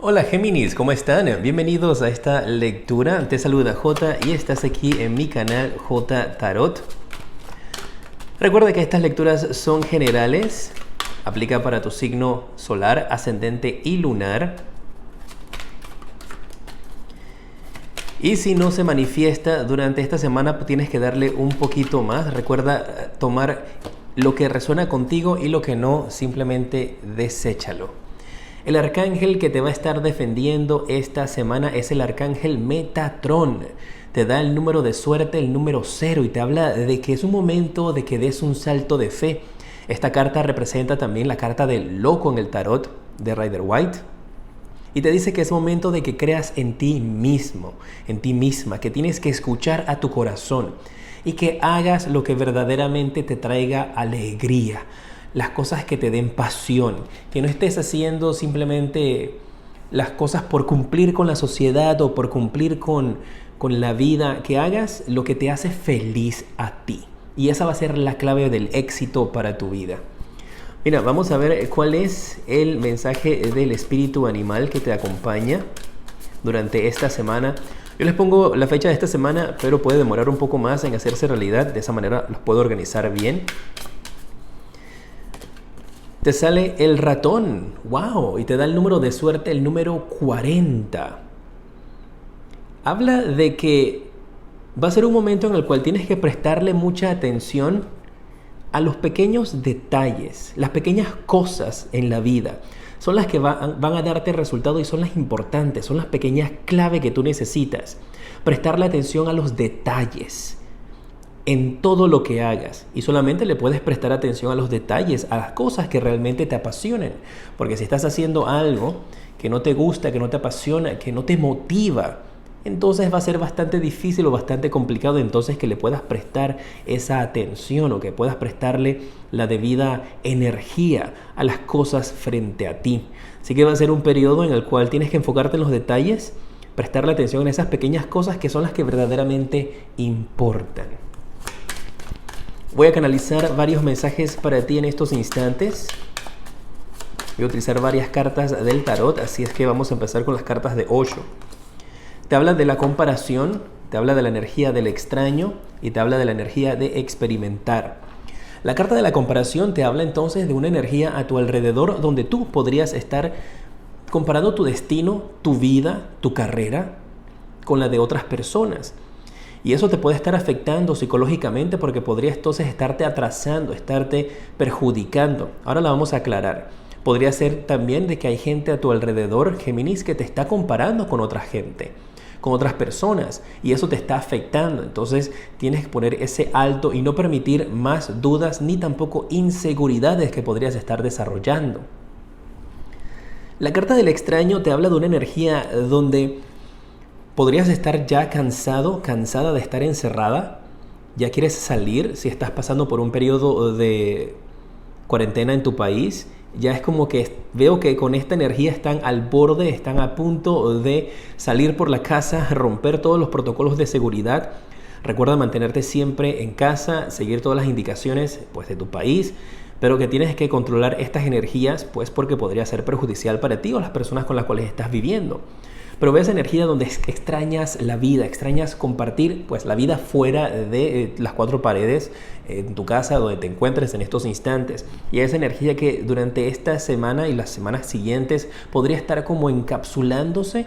Hola Géminis, ¿cómo están? Bienvenidos a esta lectura. Te saluda J y estás aquí en mi canal J Tarot. Recuerda que estas lecturas son generales, aplica para tu signo solar, ascendente y lunar. Y si no se manifiesta durante esta semana, tienes que darle un poquito más. Recuerda tomar lo que resuena contigo y lo que no, simplemente deséchalo. El arcángel que te va a estar defendiendo esta semana es el arcángel Metatrón. Te da el número de suerte, el número 0, y te habla de que es un momento de que des un salto de fe. Esta carta representa también la carta del loco en el tarot de Rider White. Y te dice que es momento de que creas en ti mismo, en ti misma, que tienes que escuchar a tu corazón y que hagas lo que verdaderamente te traiga alegría. Las cosas que te den pasión, que no estés haciendo simplemente las cosas por cumplir con la sociedad o por cumplir con la vida, que hagas lo que te hace feliz a ti. Y esa va a ser la clave del éxito para tu vida. Mira, vamos a ver cuál es el mensaje del espíritu animal que te acompaña durante esta semana. Yo les pongo la fecha de esta semana, pero puede demorar un poco más en hacerse realidad. De esa manera los puedo organizar bien. Te sale el ratón, wow, y te da el número de suerte, el número 40. Habla de que va a ser un momento en el cual tienes que prestarle mucha atención a los pequeños detalles, las pequeñas cosas en la vida. Son las que van a darte resultado y son las importantes, son las pequeñas claves que tú necesitas. Prestarle atención a los detalles en todo lo que hagas, y solamente le puedes prestar atención a los detalles, a las cosas que realmente te apasionen, porque si estás haciendo algo que no te gusta, que no te apasiona, que no te motiva, entonces va a ser bastante difícil o bastante complicado entonces que le puedas prestar esa atención o que puedas prestarle la debida energía a las cosas frente a ti. Así que va a ser un periodo en el cual tienes que enfocarte en los detalles, prestarle atención a esas pequeñas cosas que son las que verdaderamente importan. Voy a canalizar varios mensajes para ti en estos instantes. Voy a utilizar varias cartas del tarot, así es que vamos a empezar con las cartas de Osho. Te habla de la comparación, te habla de la energía del extraño y te habla de la energía de experimentar. La carta de la comparación te habla entonces de una energía a tu alrededor donde tú podrías estar comparando tu destino, tu vida, tu carrera con la de otras personas. Y eso te puede estar afectando psicológicamente porque podría entonces estarte atrasando, estarte perjudicando. Ahora la vamos a aclarar. Podría ser también de que hay gente a tu alrededor, Géminis, que te está comparando con otra gente, con otras personas, y eso te está afectando. Entonces tienes que poner ese alto y no permitir más dudas ni tampoco inseguridades que podrías estar desarrollando. La carta del extraño te habla de una energía donde podrías estar ya cansado, cansada de estar encerrada. Ya quieres salir si estás pasando por un periodo de cuarentena en tu país. Ya es como que veo que con esta energía están al borde, están a punto de salir por la casa, romper todos los protocolos de seguridad. Recuerda mantenerte siempre en casa, seguir todas las indicaciones de tu país, pero que tienes que controlar estas energías porque podría ser perjudicial para ti o las personas con las cuales estás viviendo. Pero ves energía donde extrañas la vida, extrañas compartir la vida fuera de las cuatro paredes en tu casa donde te encuentres en estos instantes. Y esa energía que durante esta semana y las semanas siguientes podría estar como encapsulándose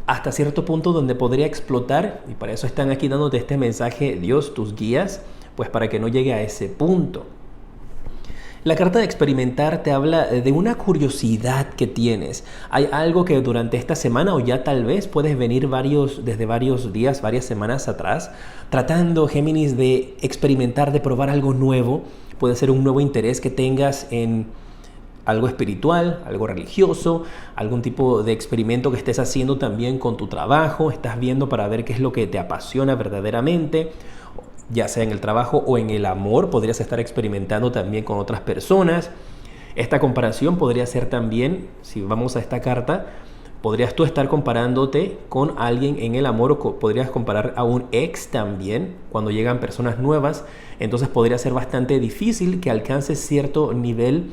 hasta cierto punto donde podría explotar. Y para eso están aquí dándote este mensaje, Dios, tus guías, para que no llegue a ese punto. La carta de experimentar te habla de una curiosidad que tienes. Hay algo que durante esta semana o ya tal vez puedes venir desde varios días, varias semanas atrás, tratando, Géminis, de experimentar, de probar algo nuevo. Puede ser un nuevo interés que tengas en algo espiritual, algo religioso, algún tipo de experimento que estés haciendo también con tu trabajo. Estás viendo para ver qué es lo que te apasiona verdaderamente, ya sea en el trabajo o en el amor. Podrías estar experimentando también con otras personas. Esta comparación podría ser también, si vamos a esta carta, podrías tú estar comparándote con alguien en el amor o podrías comparar a un ex también cuando llegan personas nuevas. Entonces podría ser bastante difícil que alcances cierto nivel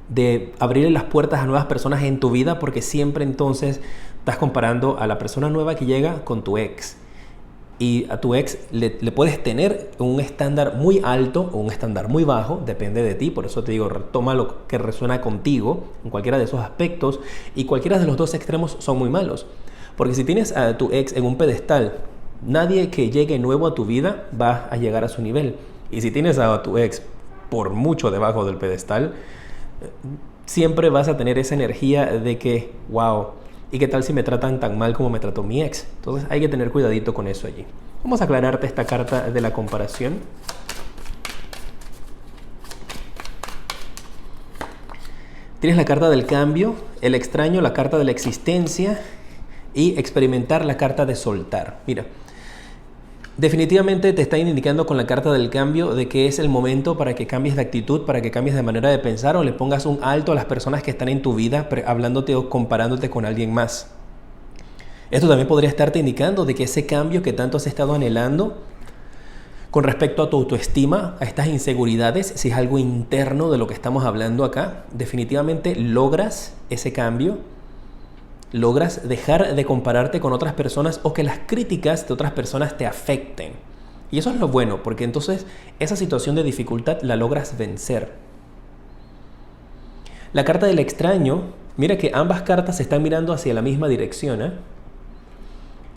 de abrirle las puertas a nuevas personas en tu vida, porque siempre entonces estás comparando a la persona nueva que llega con tu ex. Y a tu ex le puedes tener un estándar muy alto o un estándar muy bajo, depende de ti. Por eso te digo, toma lo que resuena contigo en cualquiera de esos aspectos, y cualquiera de los dos extremos son muy malos. Porque si tienes a tu ex en un pedestal, nadie que llegue nuevo a tu vida va a llegar a su nivel. Y si tienes a tu ex por mucho debajo del pedestal, siempre vas a tener esa energía de que, wow, ¿y qué tal si me tratan tan mal como me trató mi ex? Entonces hay que tener cuidadito con eso allí. Vamos a aclararte esta carta de la comparación. Tienes la carta del cambio, el extraño, la carta de la existencia, y experimentar, la carta de soltar. Mira, definitivamente te está indicando con la carta del cambio de que es el momento para que cambies de actitud, para que cambies de manera de pensar, o le pongas un alto a las personas que están en tu vida hablándote o comparándote con alguien más. Esto también podría estarte indicando de que ese cambio que tanto has estado anhelando con respecto a tu autoestima, a estas inseguridades, si es algo interno de lo que estamos hablando acá, definitivamente logras ese cambio. Logras dejar de compararte con otras personas, o que las críticas de otras personas te afecten. Y eso es lo bueno, porque entonces esa situación de dificultad la logras vencer. La carta del extraño, mira que ambas cartas se están mirando hacia la misma dirección, ¿eh?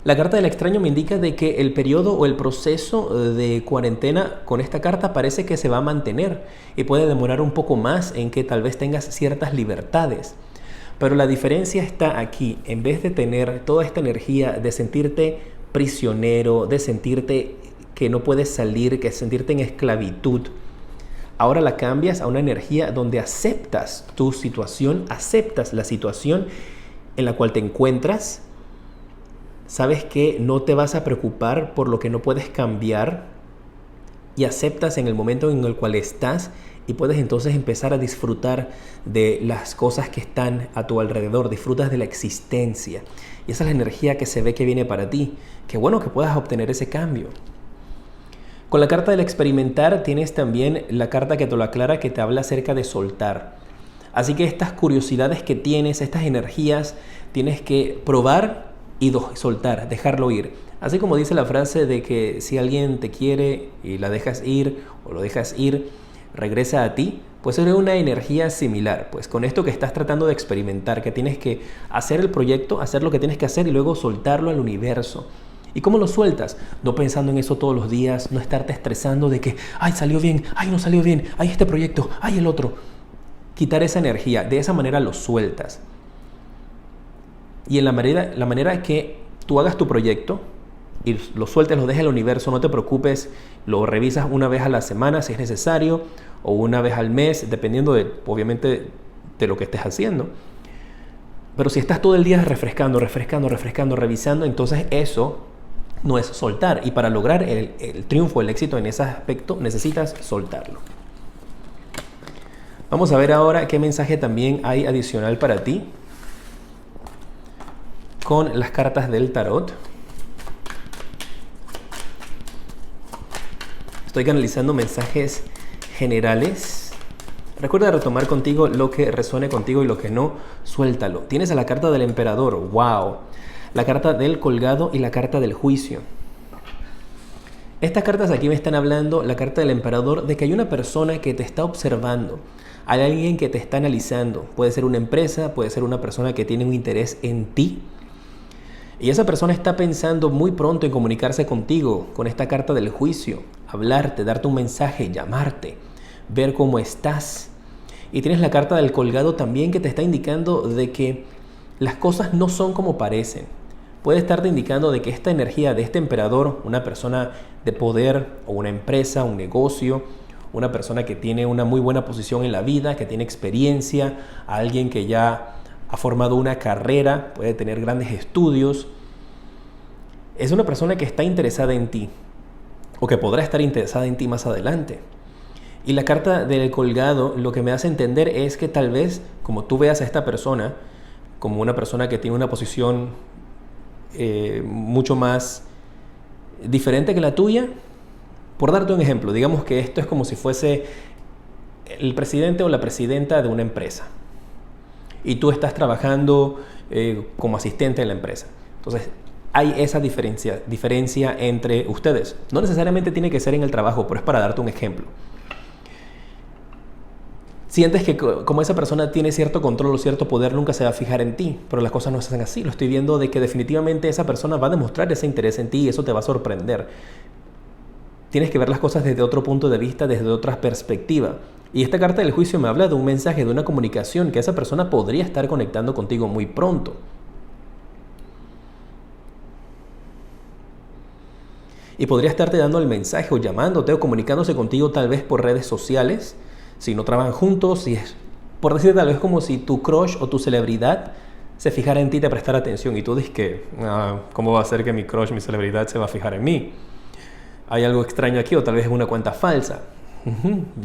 La carta del extraño me indica de que el periodo o el proceso de cuarentena con esta carta parece que se va a mantener, y puede demorar un poco más en que tal vez tengas ciertas libertades. Pero la diferencia está aquí. En vez de tener toda esta energía de sentirte prisionero, de sentirte que no puedes salir, que sentirte en esclavitud, ahora la cambias a una energía donde aceptas tu situación, aceptas la situación en la cual te encuentras. Sabes que no te vas a preocupar por lo que no puedes cambiar, y aceptas en el momento en el cual estás, y puedes entonces empezar a disfrutar de las cosas que están a tu alrededor. Disfrutas de la existencia, y esa es la energía que se ve que viene para ti. Qué bueno que puedas obtener ese cambio. Con la carta del experimentar tienes también la carta que te lo aclara, que te habla acerca de soltar. Así que estas curiosidades que tienes, estas energías, tienes que probar y soltar, dejarlo ir. Así como dice la frase de que si alguien te quiere y la dejas ir o lo dejas ir, regresa a ti, pues es una energía similar. Pues con esto que estás tratando de experimentar, que tienes que hacer el proyecto, hacer lo que tienes que hacer y luego soltarlo al universo. ¿Y cómo lo sueltas? No pensando en eso todos los días, no estarte estresando de que, ay, salió bien, ay, no salió bien, ay, este proyecto, ay, el otro. Quitar esa energía, de esa manera lo sueltas. Y en la manera que tú hagas tu proyecto y lo sueltes, lo dejes al universo, no te preocupes, lo revisas una vez a la semana si es necesario, o una vez al mes, dependiendo obviamente de lo que estés haciendo. Pero si estás todo el día refrescando, revisando, entonces eso no es soltar. Y para lograr el triunfo, el éxito en ese aspecto, necesitas soltarlo. Vamos a ver ahora qué mensaje también hay adicional para ti con las cartas del tarot. Estoy canalizando mensajes generales. Recuerda retomar contigo lo que resuene contigo, y lo que no, suéltalo. Tienes a la carta del emperador, wow. La carta del colgado y la carta del juicio. Estas cartas aquí me están hablando, la carta del emperador, de que hay una persona que te está observando. Hay alguien que te está analizando. Puede ser una empresa, puede ser una persona que tiene un interés en ti. Y esa persona está pensando muy pronto en comunicarse contigo con esta carta del juicio, hablarte, darte un mensaje, llamarte, ver cómo estás. Y tienes la carta del colgado también, que te está indicando de que las cosas no son como parecen. Puede estarte indicando de que esta energía de este emperador, una persona de poder o una empresa, un negocio, una persona que tiene una muy buena posición en la vida, que tiene experiencia, alguien que ya ha formado una carrera, puede tener grandes estudios. Es una persona que está interesada en ti, o que podrá estar interesada en ti más adelante. Y la carta del colgado lo que me hace entender es que tal vez, como tú veas a esta persona como una persona que tiene una posición mucho más diferente que la tuya, por darte un ejemplo, digamos que esto es como si fuese el presidente o la presidenta de una empresa y tú estás trabajando como asistente en la empresa. Entonces, hay esa diferencia entre ustedes. No necesariamente tiene que ser en el trabajo, pero es para darte un ejemplo. Sientes que como esa persona tiene cierto control o cierto poder, nunca se va a fijar en ti, pero las cosas no se hacen así. Lo estoy viendo de que definitivamente esa persona va a demostrar ese interés en ti y eso te va a sorprender. Tienes que ver las cosas desde otro punto de vista, desde otra perspectiva. Y esta carta del juicio me habla de un mensaje, de una comunicación que esa persona podría estar conectando contigo muy pronto. Y podría estarte dando el mensaje o llamándote o comunicándose contigo tal vez por redes sociales. Si no trabajan juntos, si es, por decir tal vez como si tu crush o tu celebridad se fijara en ti y te prestara atención. Y tú dices que, ¿cómo va a ser que mi crush, mi celebridad se va a fijar en mí? Hay algo extraño aquí o tal vez es una cuenta falsa.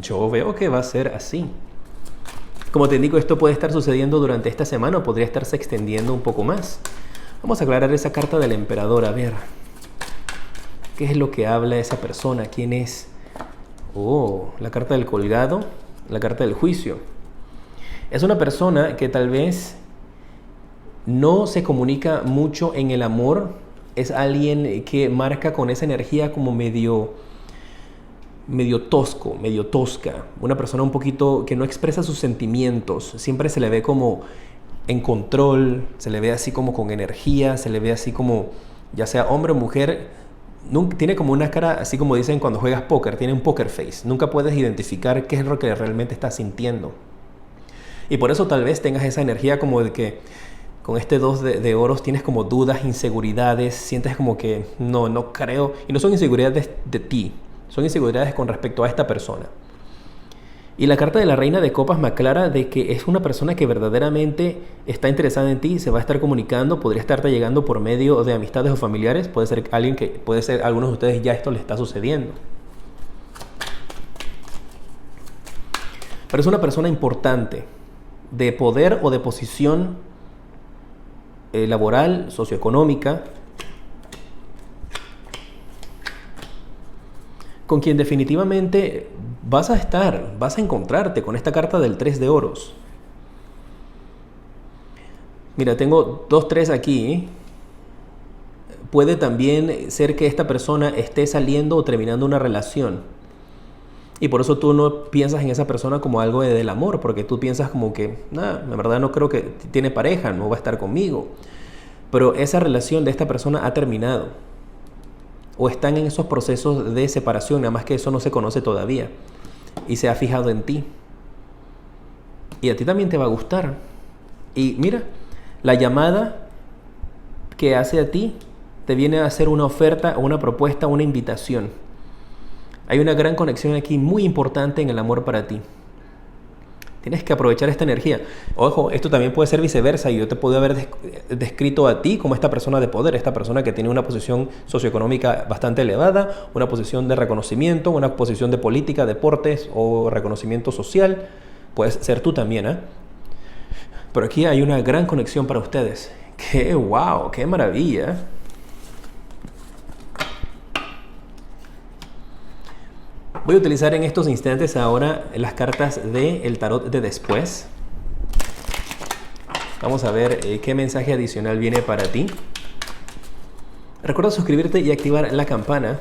Yo veo que va a ser así. Como te indico, esto puede estar sucediendo durante esta semana o podría estarse extendiendo un poco más. Vamos a aclarar esa carta del emperador. A ver, ¿qué es lo que habla esa persona? ¿Quién es? Oh, la carta del colgado, la carta del juicio. Es una persona que tal vez no se comunica mucho en el amor. Es alguien que marca con esa energía como medio tosco, medio tosca. Una persona un poquito que no expresa sus sentimientos. Siempre se le ve como en control, se le ve así como con energía, se le ve así como, ya sea hombre o mujer, tiene como una cara, así como dicen cuando juegas póker, tiene un poker face. Nunca puedes identificar qué es lo que realmente estás sintiendo. Y por eso tal vez tengas esa energía como de que con este 2 de oros tienes como dudas, inseguridades, sientes como que no creo. Y no son inseguridades de ti, son inseguridades con respecto a esta persona. Y la carta de la reina de copas me aclara de que es una persona que verdaderamente está interesada en ti, se va a estar comunicando, podría estarte llegando por medio de amistades o familiares, puede ser algunos de ustedes ya esto les está sucediendo. Pero es una persona importante, de poder o de posición laboral, socioeconómica, con quien definitivamente vas a encontrarte con esta carta del 3 de oros. Mira, tengo 2, 3 aquí. Puede también ser que esta persona esté saliendo o terminando una relación. Y por eso tú no piensas en esa persona como algo del amor, porque tú piensas como que, la verdad no creo que tiene pareja, no va a estar conmigo. Pero esa relación de esta persona ha terminado. O están en esos procesos de separación, nada más que eso no se conoce todavía. Y se ha fijado en ti. Y a ti también te va a gustar. Y mira, la llamada que hace a ti te viene a hacer una oferta, una propuesta, una invitación. Hay una gran conexión aquí muy importante en el amor para ti. Tienes que aprovechar esta energía. Ojo, esto también puede ser viceversa. Y yo te puedo haber descrito a ti como esta persona de poder, esta persona que tiene una posición socioeconómica bastante elevada, una posición de reconocimiento, una posición de política, deportes o reconocimiento social. Puedes ser tú también, ¿eh? Pero aquí hay una gran conexión para ustedes. ¡Qué wow! ¡Qué maravilla! Voy a utilizar en estos instantes ahora las cartas del tarot de después. Vamos a ver qué mensaje adicional viene para ti. Recuerda suscribirte y activar la campana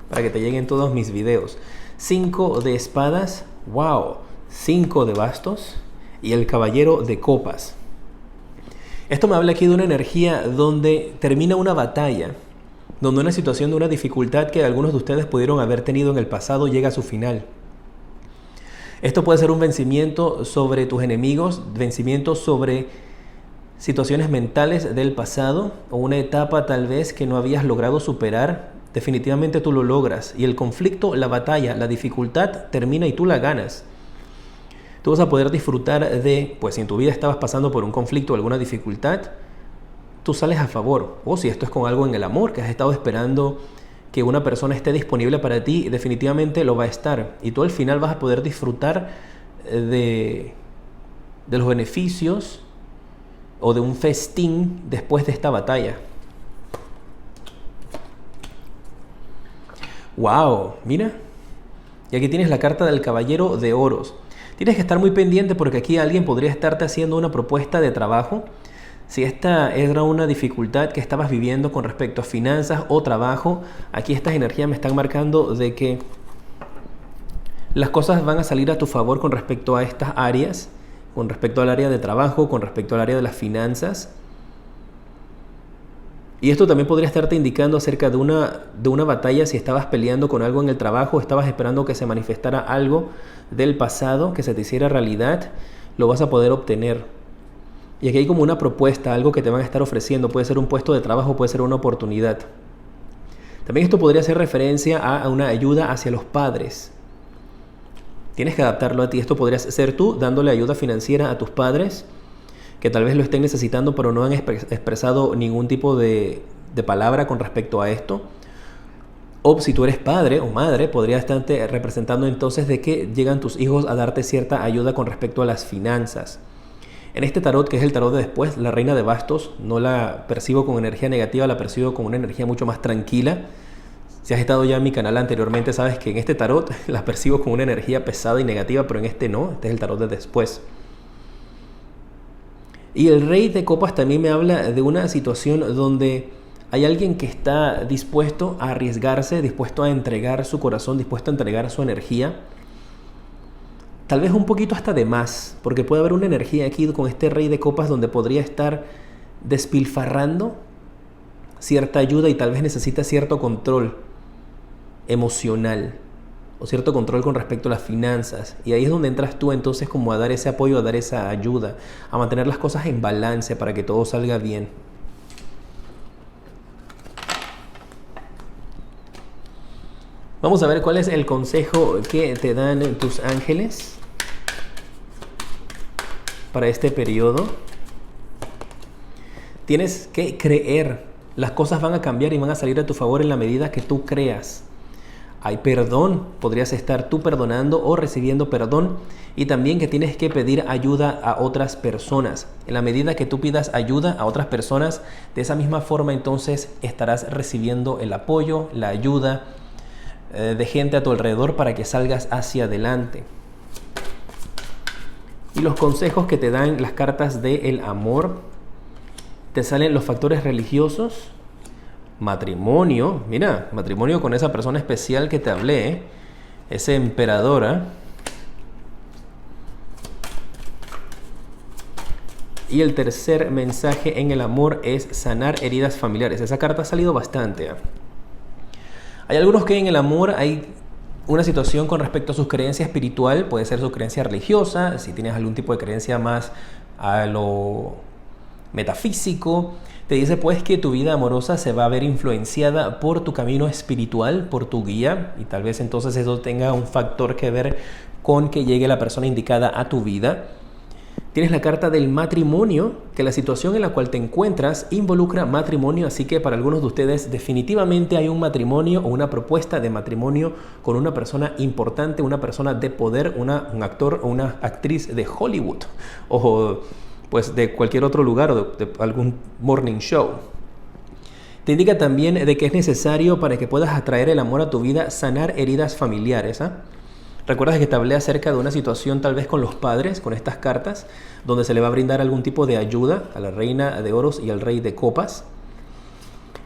para que te lleguen todos mis videos. 5 de espadas, wow, 5 de bastos y el caballero de copas. Esto me habla aquí de una energía donde termina una batalla, donde una situación de una dificultad que algunos de ustedes pudieron haber tenido en el pasado llega a su final. Esto puede ser un vencimiento sobre tus enemigos, vencimiento sobre situaciones mentales del pasado o una etapa tal vez que no habías logrado superar. Definitivamente tú lo logras y el conflicto, la batalla, la dificultad termina y tú la ganas. Tú vas a poder disfrutar de, pues si en tu vida estabas pasando por un conflicto o alguna dificultad, tú sales a favor. O si esto es con algo en el amor, que has estado esperando que una persona esté disponible para ti, definitivamente lo va a estar. Y tú al final vas a poder disfrutar de los beneficios o de un festín después de esta batalla. ¡Wow! Mira. Y aquí tienes la carta del caballero de oros. Tienes que estar muy pendiente porque aquí alguien podría estarte haciendo una propuesta de trabajo. Si esta era una dificultad que estabas viviendo con respecto a finanzas o trabajo, aquí estas energías me están marcando de que las cosas van a salir a tu favor con respecto a estas áreas, con respecto al área de trabajo, con respecto al área de las finanzas. Y esto también podría estarte indicando acerca de una batalla si estabas peleando con algo en el trabajo, estabas esperando que se manifestara algo del pasado, que se te hiciera realidad, lo vas a poder obtener. Y aquí hay como una propuesta, algo que te van a estar ofreciendo, puede ser un puesto de trabajo, puede ser una oportunidad. También esto podría hacer referencia a una ayuda hacia los padres. Tienes que adaptarlo a ti. Esto podrías ser tú dándole ayuda financiera a tus padres, que tal vez lo estén necesitando, pero no han expresado ningún tipo de palabra con respecto a esto. O si tú eres padre o madre, podría estarte representando entonces de que llegan tus hijos a darte cierta ayuda con respecto a las finanzas. En este tarot, que es el tarot de después, la reina de bastos, no la percibo con energía negativa, la percibo con una energía mucho más tranquila. Si has estado ya en mi canal anteriormente, sabes que en este tarot la percibo con una energía pesada y negativa, pero en este no, este es el tarot de después. Y el rey de copas también me habla de una situación donde hay alguien que está dispuesto a arriesgarse, dispuesto a entregar su corazón, dispuesto a entregar su energía. Tal vez un poquito hasta de más, porque puede haber una energía aquí con este rey de copas donde podría estar despilfarrando cierta ayuda y tal vez necesita cierto control emocional o cierto control con respecto a las finanzas. Y ahí es donde entras tú entonces como a dar ese apoyo, a dar esa ayuda, a mantener las cosas en balance para que todo salga bien. Vamos a ver cuál es el consejo que te dan tus ángeles para este periodo. Tienes que creer. Las cosas van a cambiar y van a salir a tu favor en la medida que tú creas. Hay perdón, podrías estar tú perdonando o recibiendo perdón, y también que tienes que pedir ayuda a otras personas. En la medida que tú pidas ayuda a otras personas, de esa misma forma entonces estarás recibiendo el apoyo, la ayuda de gente a tu alrededor para que salgas hacia adelante. Y los consejos que te dan las cartas del amor, te salen los factores religiosos, matrimonio, mira, matrimonio con esa persona especial que te hablé, esa emperadora. Y el tercer mensaje en el amor es sanar heridas familiares. Esa carta ha salido bastante. Hay algunos que en el amor hay una situación con respecto a su creencia espiritual, puede ser su creencia religiosa, si tienes algún tipo de creencia más a lo metafísico. Te dice pues que tu vida amorosa se va a ver influenciada por tu camino espiritual, por tu guía, y tal vez entonces eso tenga un factor que ver con que llegue la persona indicada a tu vida. Tienes la carta del matrimonio, que la situación en la cual te encuentras involucra matrimonio, así que para algunos de ustedes definitivamente hay un matrimonio o una propuesta de matrimonio con una persona importante, una persona de poder, un actor o una actriz de Hollywood o pues de cualquier otro lugar o de algún morning show. Te indica también de que es necesario para que puedas atraer el amor a tu vida, sanar heridas familiares. ¿Recuerdas que te hablé acerca de una situación tal vez con los padres, con estas cartas, donde se le va a brindar algún tipo de ayuda a la reina de oros y al rey de copas?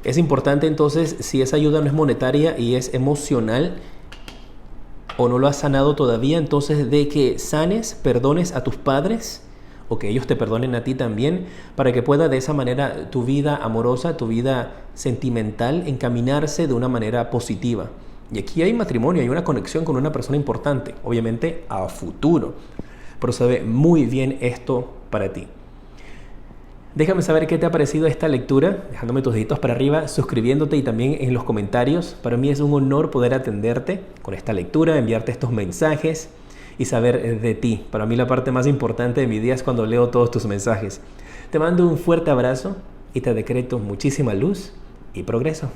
Es importante entonces, si esa ayuda no es monetaria y es emocional o no lo has sanado todavía, entonces de que sanes, perdones a tus padres o que ellos te perdonen a ti también, para que pueda de esa manera tu vida amorosa, tu vida sentimental encaminarse de una manera positiva. Y aquí hay matrimonio, hay una conexión con una persona importante, obviamente a futuro, pero se ve muy bien esto para ti. Déjame saber qué te ha parecido esta lectura, dejándome tus deditos para arriba, suscribiéndote y también en los comentarios. Para mí es un honor poder atenderte con esta lectura, enviarte estos mensajes y saber de ti. Para mí la parte más importante de mi día es cuando leo todos tus mensajes. Te mando un fuerte abrazo y te decreto muchísima luz y progreso.